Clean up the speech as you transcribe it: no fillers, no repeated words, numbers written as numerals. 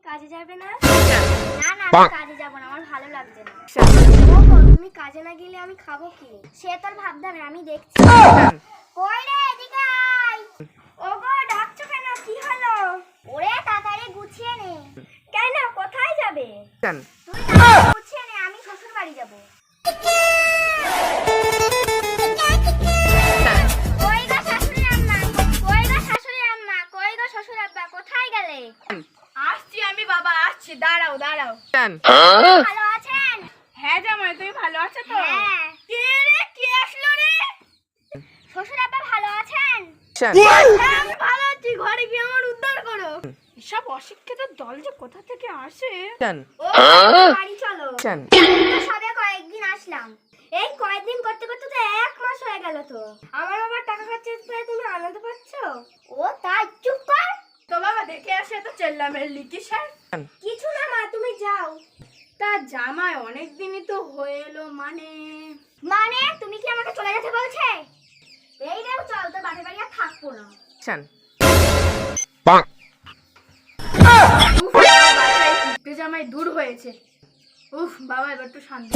কাজে যাবে না? না না আমি কাজে যাব না, আমার ভালো লাগছে না। ওগো তুমি কাজে না গেলে আমি খাবো কি? সে তোর ভাবতে হবে, আমি দেখছি। কই রে, এদিকে আয়। ওগো ডাকছো কেন? কি হলো? ওরে তাড়াতাড়ি গুছিয়ে নে। কেন কোথায় যাবে? তুই তাড়াতাড়ি গুছিয়ে নে, আমি শ্বশুর বাড়ি যাব। কই গো শাশুড়ি আম্মা, কই গো শাশুড়ি আম্মা, কই গো শ্বশুর আব্বা, কোথায় গেলে? আসছি আমি বাবা, আসছি, দাঁড়াও দাঁড়াও। ভালো আছেন? হ্যাঁ জামাই, তুমি ভালো আছো তো? হ্যাঁ। কে রে, কে আসলো রে? শ্বশুর আব্বা ভালো আছেন? হ্যাঁ আমি ভালো আছি, ঘরে গিয়ে আমার উদ্ধার করো। সব অশিক্ষিত দল যে কোথা থেকে আসে। ও বাড়ি চলো। তো সবে কয়েকদিন আসলাম। এই কয়েকদিন করতে করতে তো 1 মাস হয়ে গেল তো। আমার বাবা টাকা খাচ্ছে, তুমি আনন্দ পাচ্ছ? ও তাই, চুপ কর। তো বাবা দেখে আসে তো চেল্লামের লিকি স্যার। কিছু না মা, তুমি যাও। তা জামাই অনেক দিনই তো হয়ে এলো, মানে তুমি কি আমাকে চলে যেতে বলছে? এই রে চল, তো বাড়ি বাড়ি আর থাকবো না। উফ বাবা, এই কুট্টে জামাই দূর হয়েছে। উফ বাবা, এবার একটু শান্তি।